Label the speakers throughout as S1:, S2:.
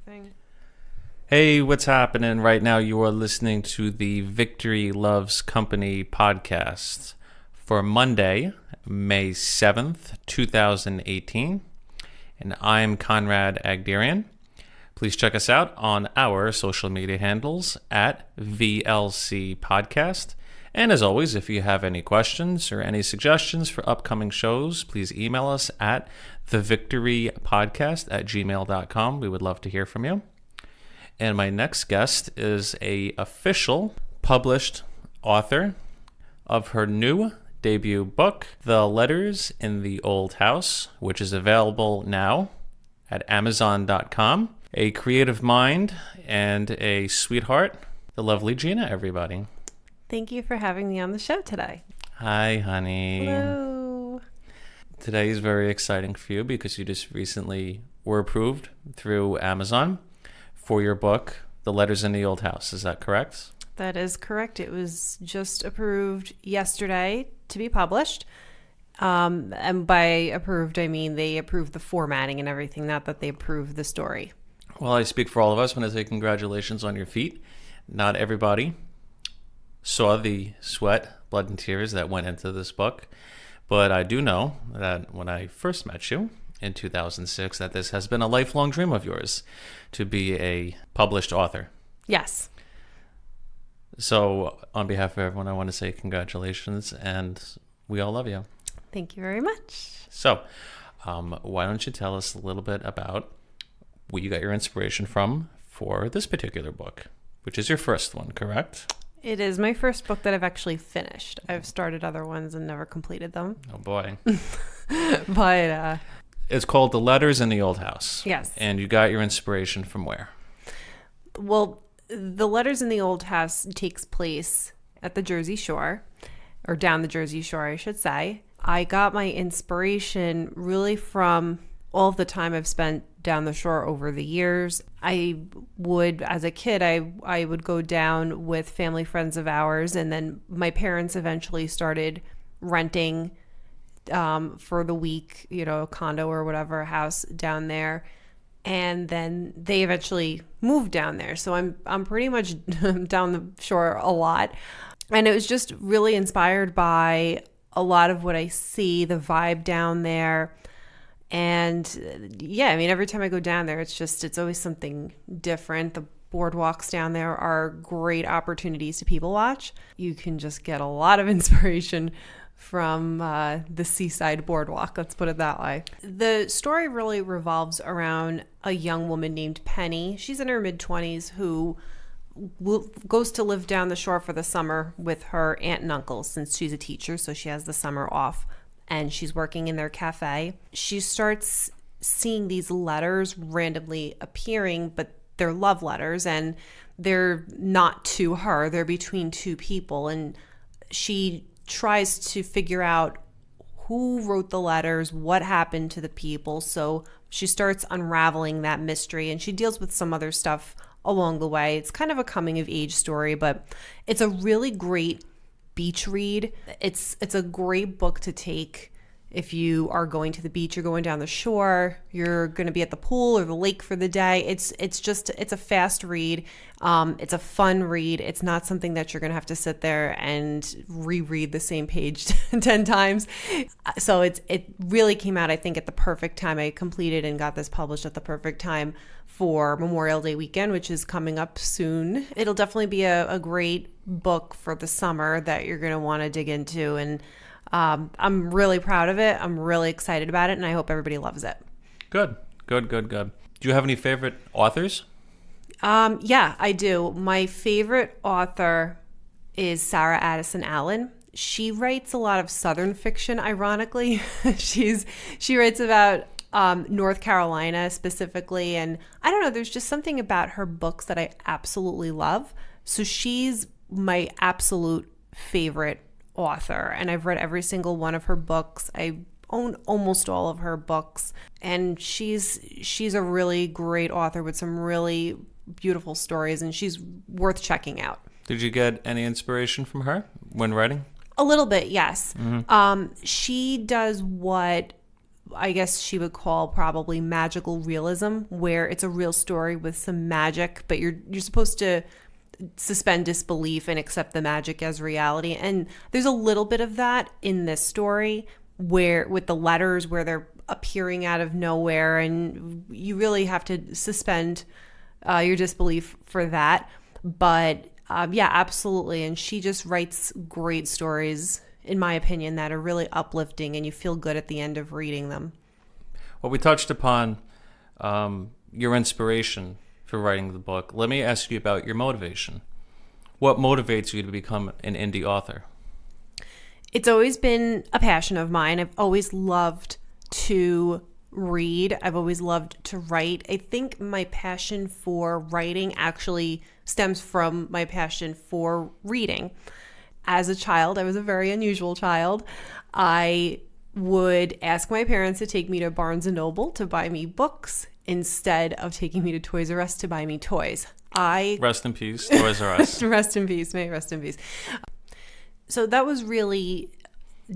S1: thing.
S2: Hey, what's happening right now? You are listening to the Victory Loves Company podcast for Monday, May 7th, 2018. And I'm Conrad Agderian. Please check us out on our social media handles at VLC Podcast. And as always, if you have any questions or any suggestions for upcoming shows, please email us at thevictorypodcast@gmail.com. We would love to hear from you. And my next guest is a official published author of her new debut book, The Letters in the Old House, which is available now at Amazon.com. A creative mind and a sweetheart, the lovely Gina, everybody.
S1: Thank you for having me on the show today.
S2: Hi, honey.
S1: Hello.
S2: Today is very exciting for you because you just recently were approved through Amazon for your book, The Letters in the Old House. Is that correct?
S1: That is correct. It was just approved yesterday to be published. And by approved, I mean they approved the formatting and everything, not that they approved the story.
S2: Well, I speak for all of us when I say congratulations on your feat. Not everybody saw the sweat, blood, and tears that went into this book. But I do know that when I first met you in 2006, that this has been a lifelong dream of yours to be a published author.
S1: Yes.
S2: So on behalf of everyone, I want to say congratulations, and we all love you.
S1: Thank you very much.
S2: So why don't you tell us a little bit about where you got your inspiration from for this particular book, which is your first one, correct?
S1: It is my first book that I've actually finished. I've started other ones and never completed them.
S2: Oh, boy.
S1: But
S2: It's called The Letters in the Old House.
S1: yes.
S2: And you got your inspiration from where?
S1: Well, The Letters in the Old House takes place at the Jersey Shore, or down the Jersey Shore, I should say. I got my inspiration really from all of the time I've spent down the shore over the years. I would, as a kid, I would go down with family friends of ours, and then my parents eventually started renting for the week, a condo or whatever, a house down there. And then they eventually moved down there. So I'm pretty much down the shore a lot. And it was just really inspired by a lot of what I see, the vibe down there. And yeah, I mean, every time I go down there, it's always something different. The boardwalks down there are great opportunities to people watch. You can just get a lot of inspiration from the seaside boardwalk, let's put it that way. The story really revolves around a young woman named Penny. She's in her mid-20s who goes to live down the shore for the summer with her aunt and uncle, since she's a teacher, so she has the summer off, and she's working in their cafe. She starts seeing these letters randomly appearing, but they're love letters, and they're not to her, they're between two people, and she tries to figure out who wrote the letters, what happened to the people. So she starts unraveling that mystery, and she deals with some other stuff along the way. It's kind of a coming of age story, but it's a really great beach read. It's a great book to take if you are going to the beach, you're going down the shore, you're going to be at the pool or the lake for the day. It's a fast read. It's a fun read. It's not something that you're going to have to sit there and reread the same page 10 times. So it really came out, I think, at the perfect time. I completed and got this published at the perfect time for Memorial Day weekend, which is coming up soon. It'll definitely be a great book for the summer that you're going to want to dig into, and I'm really proud of it. I'm really excited about it, and I hope everybody loves it.
S2: Good. Do you have any favorite authors?
S1: Yeah, I do. My favorite author is Sarah Addison Allen. She writes a lot of Southern fiction, ironically. She writes about North Carolina specifically, and I don't know, there's just something about her books that I absolutely love. So she's my absolute favorite author, and I've read every single one of her books. I own almost all of her books, and she's a really great author with some really beautiful stories, and she's worth checking out.
S2: Did you get any inspiration from her when writing?
S1: A little bit, yes. She does what I guess she would call probably magical realism, where it's a real story with some magic, but you're supposed to suspend disbelief and accept the magic as reality. And there's a little bit of that in this story, where with the letters where they're appearing out of nowhere, and you really have to suspend your disbelief for that. But yeah, absolutely. And she just writes great stories, in my opinion, that are really uplifting, and you feel good at the end of reading them.
S2: Well, we touched upon your inspiration for writing the book. Let me ask you about your motivation. What motivates you to become an indie author?
S1: It's always been a passion of mine. I've always loved to read. I've always loved to write. I think my passion for writing actually stems from my passion for reading. As a child, I was a very unusual child. I would ask my parents to take me to Barnes & Noble to buy me books instead of taking me to Toys R Us to buy me toys.
S2: Rest in peace, Toys R Us.
S1: Rest in peace. May it rest in peace. So that was really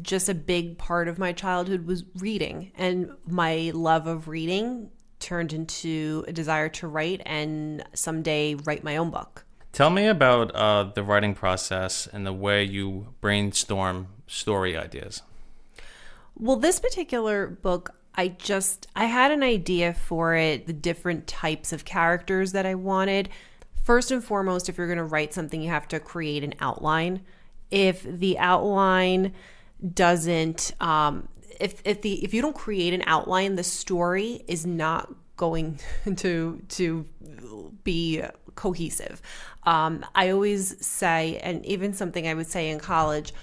S1: just a big part of my childhood, was reading. And my love of reading turned into a desire to write and someday write my own book.
S2: Tell me about the writing process and the way you brainstorm story ideas.
S1: Well, this particular book, I had an idea for it, the different types of characters that I wanted. First and foremost, if you're going to write something, you have to create an outline. If the outline doesn't, if you don't create an outline, the story is not going to be cohesive. I always say, and even something I would say in college,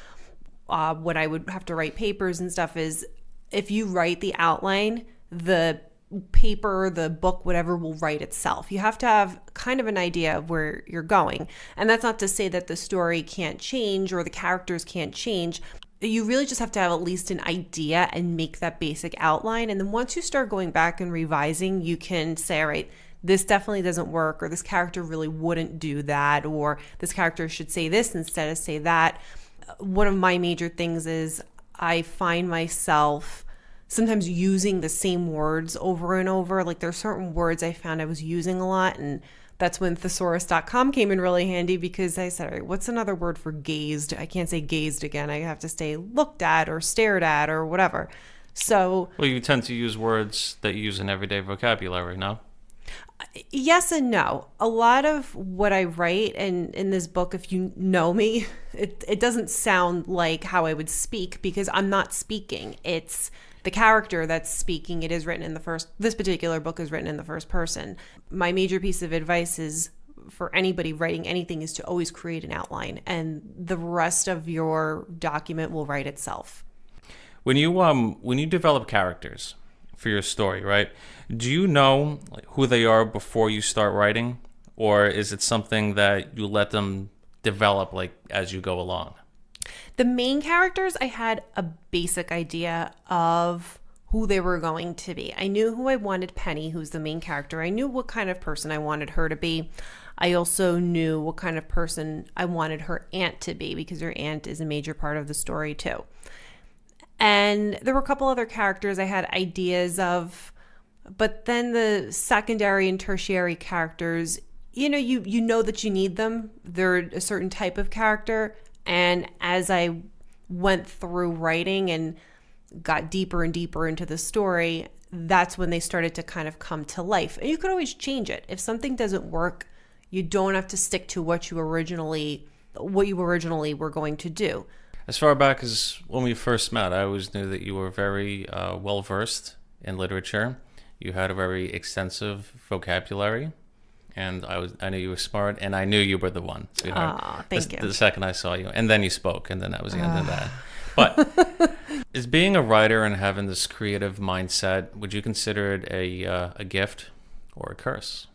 S1: when I would have to write papers and stuff, is if you write the outline, the paper, the book, whatever, will write itself. You have to have kind of an idea of where you're going. And that's not to say that the story can't change or the characters can't change. You really just have to have at least an idea and make that basic outline. And then once you start going back and revising, you can say, all right, this definitely doesn't work, or this character really wouldn't do that, or this character should say this instead of say that. One of my major things is I find myself sometimes using the same words over and over. Like, there are certain words I found I was using a lot, and that's when thesaurus.com came in really handy, because I said, all right, what's another word for gazed? I can't say gazed again. I have to say looked at or stared at or whatever. So,
S2: well, you tend to use words that you use in everyday vocabulary, no?
S1: Yes and no. A lot of what I write, and in this book, if you know me, it doesn't sound like how I would speak, because I'm not speaking. It's the character that's speaking. It is written in this particular book is written in the first person. My major piece of advice is, for anybody writing anything, is to always create an outline, and the rest of your document will write itself.
S2: When you develop characters for your story, right? Do you know who they are before you start writing, or is it something that you let them develop as you go along?
S1: The main characters, I had a basic idea of who they were going to be. I knew who I wanted Penny, who's the main character. I knew what kind of person I wanted her to be. I also knew what kind of person I wanted her aunt to be, because her aunt is a major part of the story too. And there were a couple other characters I had ideas of, but then the secondary and tertiary characters, you know that you need them. They're a certain type of character. And as I went through writing and got deeper and deeper into the story, that's when they started to kind of come to life. And you could always change it. If something doesn't work, you don't have to stick to what you originally were going to do.
S2: As far back as when we first met, I always knew that you were very well-versed in literature. You had a very extensive vocabulary, and I knew you were smart, and I knew you were the one, sweetheart.
S1: Aw, thank you.
S2: The second I saw you, and then you spoke, and then that was the end of that. But is being a writer and having this creative mindset, would you consider it a gift or a curse?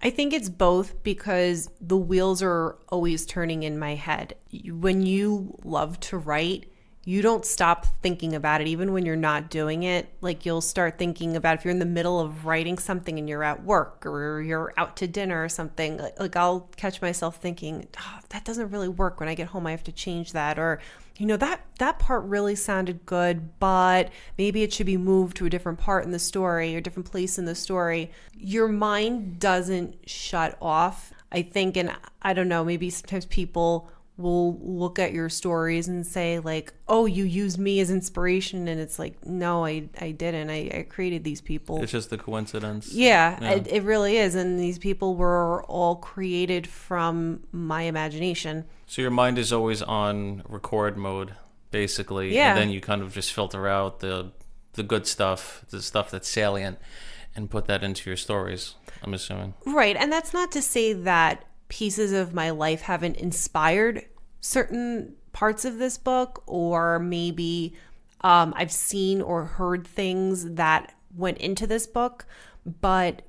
S1: I think it's both, because the wheels are always turning in my head. When you love to write, you don't stop thinking about it even when you're not doing it. Like you'll start thinking about if you're in the middle of writing something and you're at work or you're out to dinner or something, like I'll catch myself thinking, oh, that doesn't really work. When I get home, I have to change that. Or, that part really sounded good, but maybe it should be moved to a different part in the story or different place in the story. Your mind doesn't shut off, I think. And I don't know, maybe sometimes people will look at your stories and say like, oh, you used me as inspiration. And it's like, no, I didn't. I created these people.
S2: It's just the coincidence.
S1: Yeah. It really is. And these people were all created from my imagination.
S2: So your mind is always on record mode, basically.
S1: Yeah.
S2: And then you kind of just filter out the good stuff, the stuff that's salient, and put that into your stories, I'm assuming.
S1: Right. And that's not to say that pieces of my life haven't inspired certain parts of this book, or maybe I've seen or heard things that went into this book, but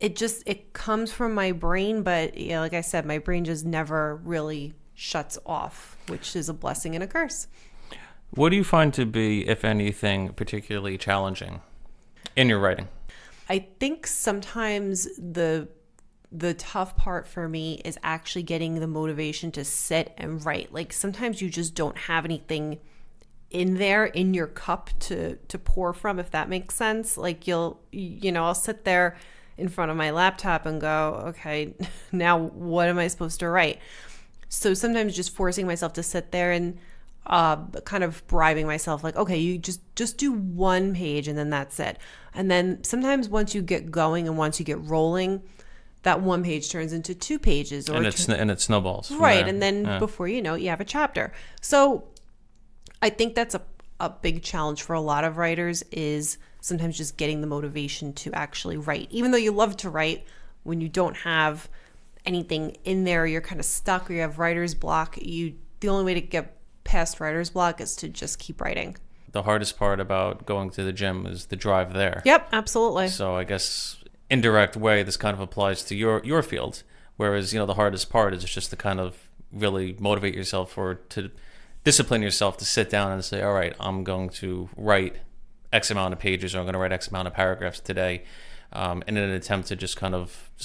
S1: it comes from my brain. But like I said, my brain just never really shuts off, which is a blessing and a curse.
S2: What do you find to be, if anything, particularly challenging in your writing?
S1: I think sometimes the tough part for me is actually getting the motivation to sit and write. Like sometimes you just don't have anything in there in your cup to pour from, if that makes sense. Like I'll sit there in front of my laptop and go, okay, now what am I supposed to write? So sometimes just forcing myself to sit there and kind of bribing myself like, okay, you just do one page and then that's it. And then sometimes once you get going and once you get rolling, that one page turns into 2 pages,
S2: and it snowballs.
S1: Right. And then before you know it, you have a chapter. So I think that's a big challenge for a lot of writers, is sometimes just getting the motivation to actually write. Even though you love to write, when you don't have anything in there, you're kind of stuck, or you have writer's block. The only way to get past writer's block is to just keep writing.
S2: The hardest part about going to the gym is the drive there.
S1: Yep, absolutely.
S2: So I guess indirect way this kind of applies to your field, whereas the hardest part is just to kind of really motivate yourself, or to discipline yourself to sit down and say, all right, I'm going to write X amount of pages, or I'm going to write X amount of paragraphs today, in an attempt to just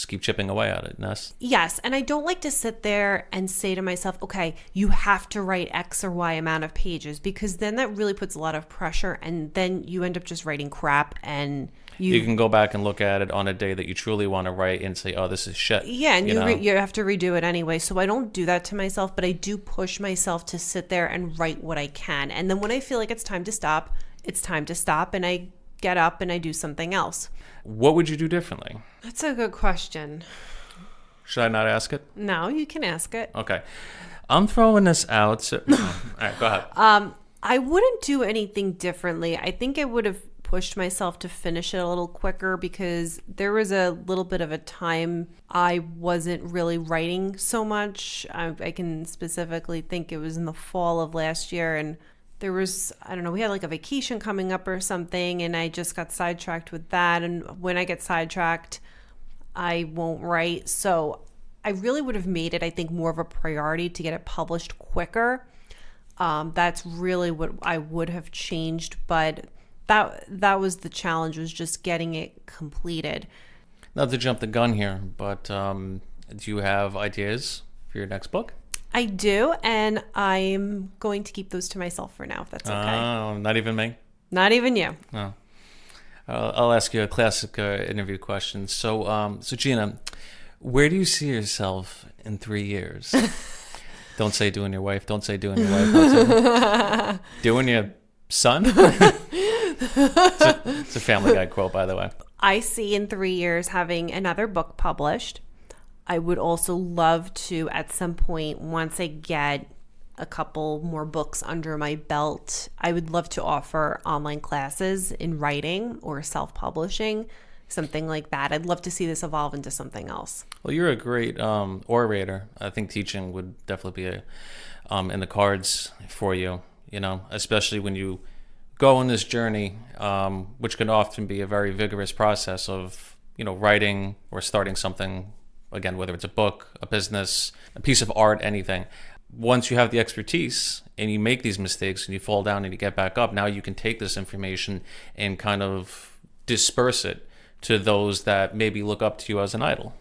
S2: keep chipping away at it. Ness?
S1: Yes, and I don't like to sit there and say to myself, okay, you have to write X or Y amount of pages, because then that really puts a lot of pressure, and then you end up just writing crap, and you
S2: can go back and look at it on a day that you truly want to write and say, oh, this is shit.
S1: Yeah, and you have to redo it anyway. So I don't do that to myself, but I do push myself to sit there and write what I can. And then when I feel like it's time to stop, it's time to stop, and I get up and I do something else.
S2: What would you do differently?
S1: That's a good question.
S2: Should I not ask it?
S1: No, you can ask it.
S2: Okay. I'm throwing this out. So... All right, go ahead.
S1: I wouldn't do anything differently. I think I would have pushed myself to finish it a little quicker, because there was a little bit of a time I wasn't really writing so much. I can specifically think it was in the fall of last year, and there was, I don't know, we had like a vacation coming up or something, and I just got sidetracked with that. And when I get sidetracked, I won't write. So I really would have made it, I think, more of a priority to get it published quicker. That's really what I would have changed, but that was the challenge, was just getting it completed.
S2: Not to jump the gun here, but do you have ideas for your next book?
S1: I do, and I'm going to keep those to myself for now, if that's okay.
S2: Oh, not even me?
S1: Not even you.
S2: No. I'll ask you a classic interview question. So Gina, where do you see yourself in 3 years? Don't say doing your wife. Don't say doing your wife. Doing your son? It's a Family Guy quote, by the way.
S1: I see in 3 years having another book published. I would also love to, at some point, once I get a couple more books under my belt, I would love to offer online classes in writing or self-publishing, something like that. I'd love to see this evolve into something else.
S2: Well, you're a great orator. I think teaching would definitely be in the cards for you, especially when you go on this journey, which can often be a very vigorous process of, writing or starting something, again, whether it's a book, a business, a piece of art, anything. Once you have the expertise and you make these mistakes and you fall down and you get back up, now you can take this information and kind of disperse it to those that maybe look up to you as an idol.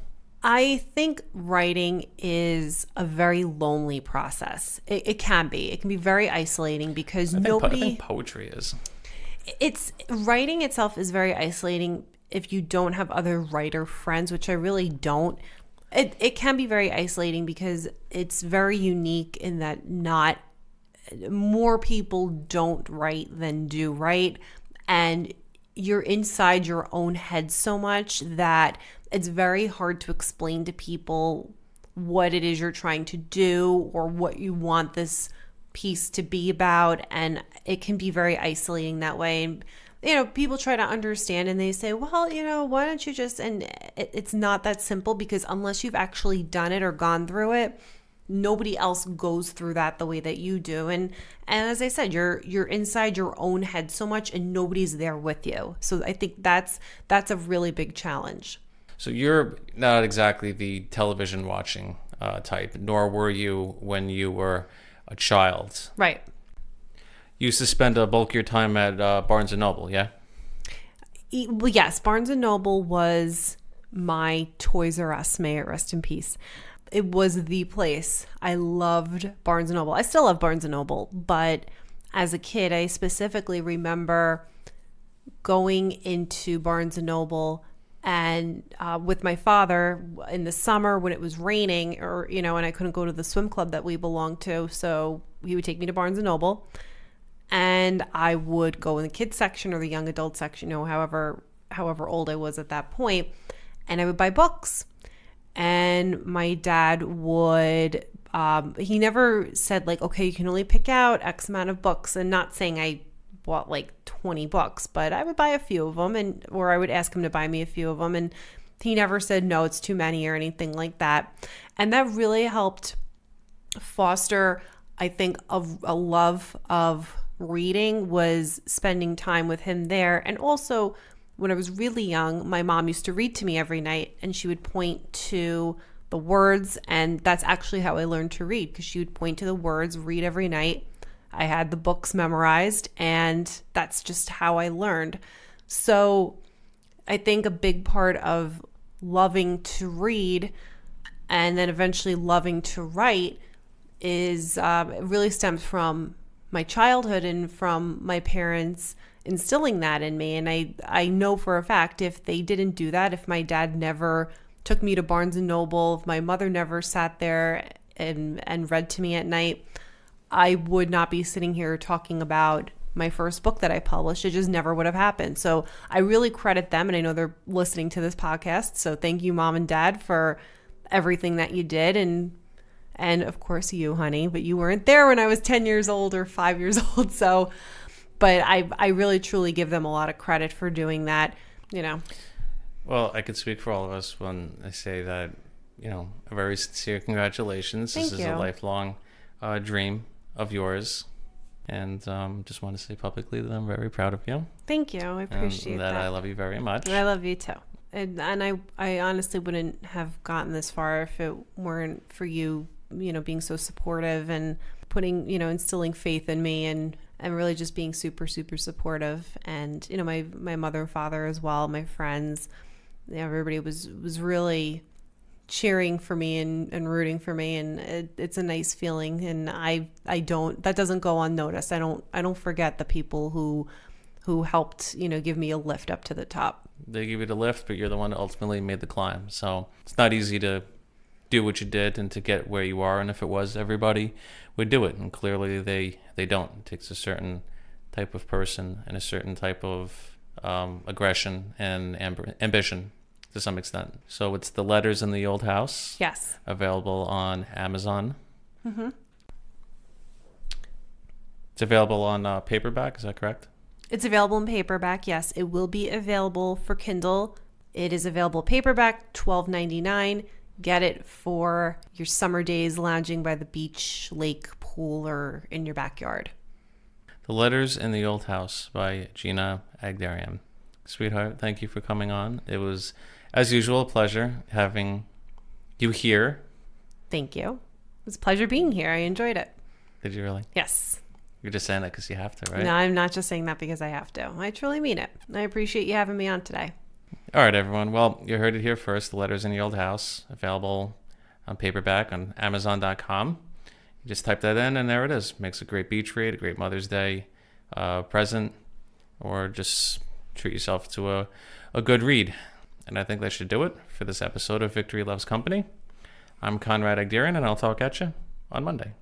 S1: I think writing is a very lonely process. It can be. It can be very isolating because
S2: I
S1: nobody...
S2: think poetry is.
S1: Writing itself is very isolating if you don't have other writer friends, which I really don't. It can be very isolating because it's very unique in that not more people don't write than do write, and you're inside your own head so much that it's very hard to explain to people what it is you're trying to do or what you want this piece to be about, and it can be very isolating that way. And people try to understand and they say, well, why don't you just, and it's not that simple, because unless you've actually done it or gone through it, nobody else goes through that the way that you do. And as I said, you're inside your own head so much and nobody's there with you. So I think that's a really big challenge.
S2: So you're not exactly the television watching type, nor were you when you were a child.
S1: Right.
S2: You used to spend a bulk of your time at Barnes & Noble, yeah?
S1: Well, yes, Barnes & Noble was my Toys R Us, may it rest in peace. It was the place. I loved Barnes & Noble. I still love Barnes & Noble, but as a kid, I specifically remember going into Barnes & Noble and with my father in the summer when it was raining, or and I couldn't go to the swim club that we belonged to, so he would take me to Barnes & Noble. And I would go in the kids section or the young adult section, however old I was at that point, and I would buy books. And my dad would, he never said like, okay, you can only pick out X amount of books, and not saying I bought like 20 books, but I would buy a few of them, or I would ask him to buy me a few of them. And he never said, no, it's too many or anything like that. And that really helped foster, I think, a love of reading, was spending time with him there. And also, when I was really young, my mom used to read to me every night, and she would point to the words, and that's actually how I learned to read, because she would point to the words, read every night. I had the books memorized, and that's just how I learned. So I think a big part of loving to read and then eventually loving to write is it really stems from my childhood and from my parents instilling that in me. And I know for a fact, if they didn't do that, if my dad never took me to Barnes & Noble, if my mother never sat there and read to me at night, I would not be sitting here talking about my first book that I published. It just never would have happened. So I really credit them, and I know they're listening to this podcast. So thank you, Mom and Dad, for everything that you did. And of course you, honey, but you weren't there when I was 10 years old or 5 years old. So, but I really truly give them a lot of credit for doing that,
S2: Well, I could speak for all of us when I say that, a very sincere congratulations.
S1: Thank
S2: This is
S1: you.
S2: a lifelong dream of yours. And just want to say publicly that I'm very proud of you.
S1: Thank you. I appreciate
S2: and
S1: that.
S2: I love you very much.
S1: I love you too. And I honestly wouldn't have gotten this far if it weren't for you, being so supportive and putting, instilling faith in me and really just being super, super supportive. And, my mother and father as well, my friends, everybody was really cheering for me and rooting for me. And it's a nice feeling. And that doesn't go unnoticed. I don't forget the people who helped, give me a lift up to the top.
S2: They give you the lift, but you're the one that ultimately made the climb. So it's not easy to do what you did and to get where you are. And if it was, everybody would do it. And clearly they don't. It takes a certain type of person and a certain type of aggression and ambition to some extent. So it's The Letters in the Old House.
S1: Yes.
S2: Available on Amazon.
S1: Mm-hmm.
S2: It's available on paperback. Is that correct?
S1: It's available in paperback, yes. It will be available for Kindle. It is available paperback, $12.99. Get it for your summer days lounging by the beach, lake, pool, or in your backyard.
S2: The Letters in the Old House by Gina Agderian. Sweetheart, thank you for coming on. It was, as usual, a pleasure having you here.
S1: Thank you. It was a pleasure being here. I enjoyed it.
S2: Did you really?
S1: Yes.
S2: You're just saying that because you have to, right?
S1: No, I'm not just saying that because I have to. I truly mean it. I appreciate you having me on today.
S2: All right, everyone. Well, you heard it here first. The Letters in the Old House, available on paperback on Amazon.com. You just type that in, and there it is. Makes a great beach read, a great Mother's Day present, or just treat yourself to a good read. And I think that should do it for this episode of Victory Loves Company. I'm Conrad Agderian, and I'll talk at you on Monday.